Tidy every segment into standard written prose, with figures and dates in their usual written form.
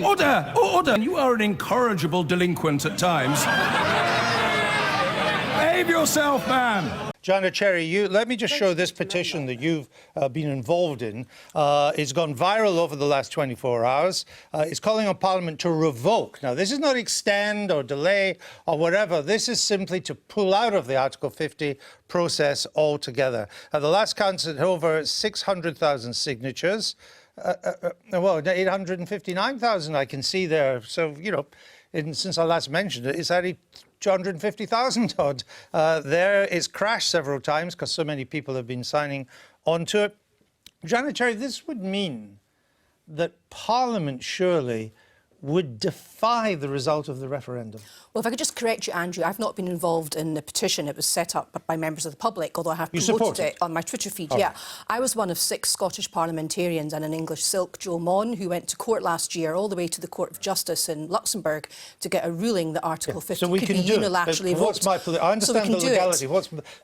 Order! Order! You are an incorrigible delinquent at times. Behave yourself, man! Joanna Cherry, let me just show this petition that you've been involved in. It's gone viral over the last 24 hours. It's calling on Parliament to revoke. Now, this is not extend or delay or whatever. This is simply to pull out of the Article 50 process altogether. At the last count, it had over 600,000 signatures. Well, 859,000 I can see there. So, you know, since I last mentioned it, it's only 250,000 odd. There it's crashed several times because so many people have been signing onto it. Joanna Cherry, this would mean that Parliament surely would defy the result of the referendum. Well, if I could just correct you, Andrew, I've not been involved in the petition. It was set up by members of the public, although I have promoted it on my Twitter feed. Oh. Yeah, I was one of 6 Scottish parliamentarians and an English silk, Joe Mon, who went to court last year, all the way to the Court of Justice in Luxembourg to get a ruling that Article 50 could be unilaterally voted. I understand the legality.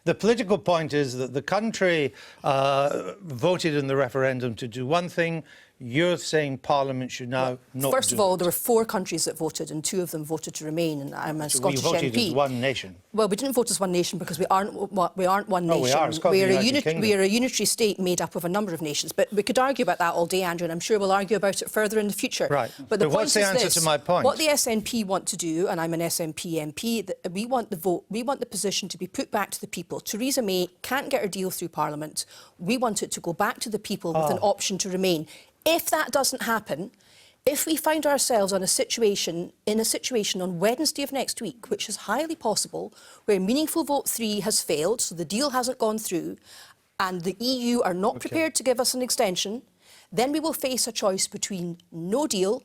The political point is that the country voted in the referendum to do one thing. You're saying Parliament should now not First of all, there were 4 countries that voted, and 2 of them voted to remain, and I'm a Scottish MP. We voted as one nation. Well, we didn't vote as one nation because we aren't one nation. We are. We are a unitary state made up of a number of nations. But we could argue about that all day, Andrew, and I'm sure we'll argue about it further in the future. Right. But what's the answer to my point? What the SNP want to do, and I'm an SNP MP, we want the vote, we want the position to be put back to the people. Theresa May can't get her deal through Parliament. We want it to go back to the people with an option to remain. If that doesn't happen, if we find ourselves in a situation on Wednesday of next week, which is highly possible, where meaningful vote 3 has failed, so the deal hasn't gone through, and the EU are not prepared to give us an extension, then we will face a choice between no deal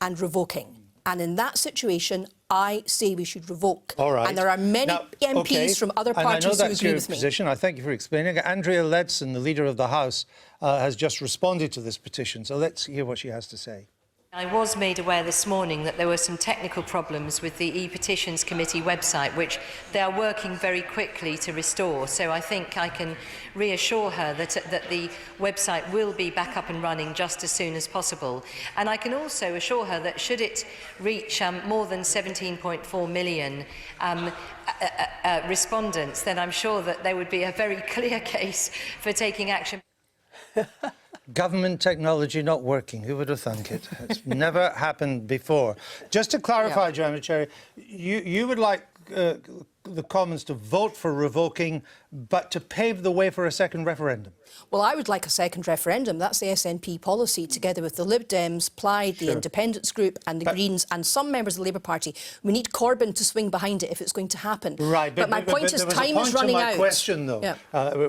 and revoking. And in that situation, I say we should revoke. All right. And there are many MPs from other parties who agree with me. I know that's your position. I thank you for explaining it. Andrea Leadsom, the Leader of the House, has just responded to this petition. So let's hear what she has to say. I was made aware this morning that there were some technical problems with the e-Petitions Committee website, which they are working very quickly to restore. So I think I can reassure her that the website will be back up and running just as soon as possible. And I can also assure her that should it reach more than 17.4 million respondents, then I'm sure that there would be a very clear case for taking action. Government technology not working. Who would have thunk it? It's never happened before. Just to clarify, Joanna Cherry, you would like the Commons to vote for revoking, but to pave the way for a second referendum? Well, I would like a second referendum. That's the SNP policy, together with the Lib Dems, Plaid, the Independence Group and the Greens and some members of the Labour Party. We need Corbyn to swing behind it if it's going to happen. Right, but my point is time is running out. My question, though,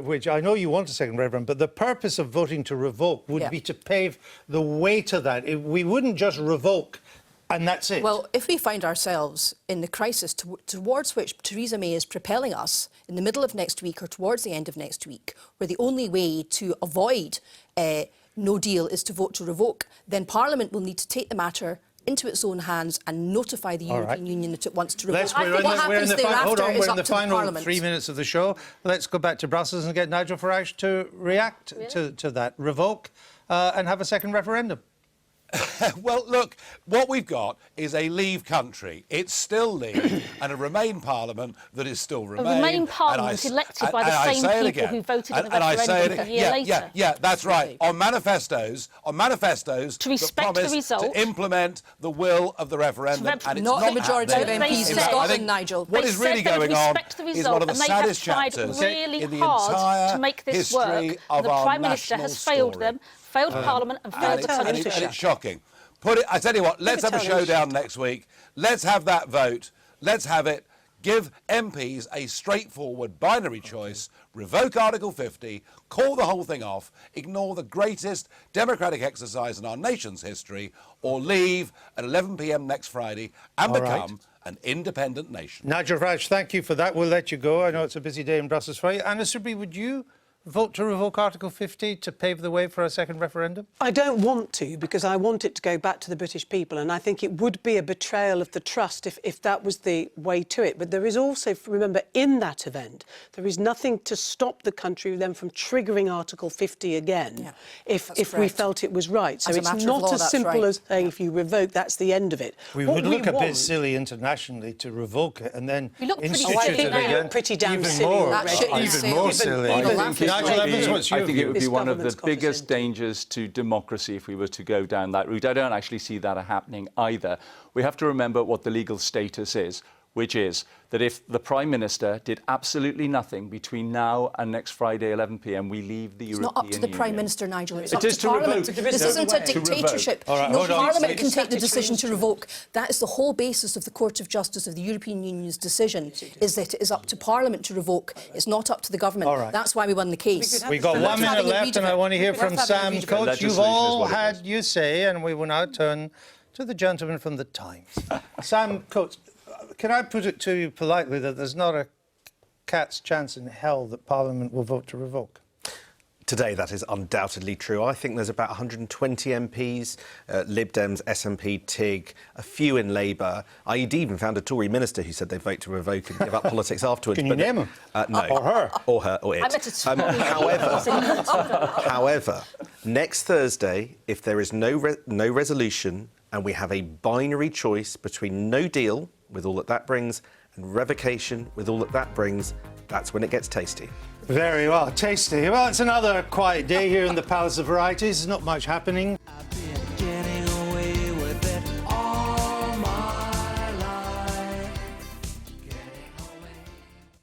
which I know you want a second referendum, but the purpose of voting to revoke would be to pave the way to that. We wouldn't just revoke and that's it. Well, if we find ourselves in the crisis towards which Theresa May is propelling us in the middle of next week or towards the end of next week, where the only way to avoid no deal is to vote to revoke, then Parliament will need to take the matter into its own hands and notify the European Union that it wants to revoke. We're in the final 3 minutes of the show. Let's go back to Brussels and get Nigel Farage to react to that. Revoke and have a second referendum. Well, look, what we've got is a Leave country. It's still Leave and a Remain Parliament that is still Remain. A Remain Parliament elected by the same people who voted in the referendum a year later. Yeah, that's right. On manifestos to respect the result, to implement the will of the referendum. And it's not the majority of MPs in Scotland, Nigel. What is really going on is one of the saddest chapters in the entire to make this history of the our Prime Minister has failed them, failed Parliament and failed the country. And it's shocking. I tell you what, let's have a showdown next week. Let's have that vote. Let's have it. Give MPs a straightforward binary choice. Revoke Article 50, call the whole thing off, ignore the greatest democratic exercise in our nation's history, or leave at 11 p.m. next Friday and become an independent nation. Nigel Farage, thank you for that. We'll let you go. I know it's a busy day in Brussels for you. Anna Soubry, would you vote to revoke Article 50 to pave the way for a second referendum? I don't want to, because I want it to go back to the British people, and I think it would be a betrayal of the trust if that was the way to it. But there is also, remember, in that event, there is nothing to stop the country then from triggering Article 50 again if we felt it was right. So it's not as simple as saying if you revoke, that's the end of it. We would look a bit silly internationally to revoke it and then institute it again. Pretty damn even silly more, already. even more silly. I think it would be one of the biggest dangers to democracy if we were to go down that route. I don't actually see that happening either. We have to remember what the legal status is, which is that if the Prime Minister did absolutely nothing between now and next Friday 11 p.m, we leave the European Union. It's not up to the Prime Minister, Nigel. It's up is to Parliament. This isn't a dictatorship. No, Parliament can take the decision to revoke. That is the whole basis of the Court of Justice of the European Union's decision, is that it is up to Parliament to revoke. It's not up to the government. That's why we won the case. We've got 1 minute left, and I want to hear from Sam Coates. You've all had your say, and we will now turn to the gentleman from the Times. Sam Coates, can I put it to you politely that there's not a cat's chance in hell that Parliament will vote to revoke? Today, that is undoubtedly true. I think there's about 120 MPs, Lib Dems, SNP, TIG, a few in Labour. I even found a Tory minister who said they'd vote to revoke and give up politics afterwards. Can you name him? No. Or her? Or her, or it. However, next Thursday, if there is no resolution and we have a binary choice between no deal, with all that that brings, and revocation, with all that that brings, that's when it gets tasty. Very well, tasty. Well, it's another quiet day here in the Palace of Varieties. There's not much happening.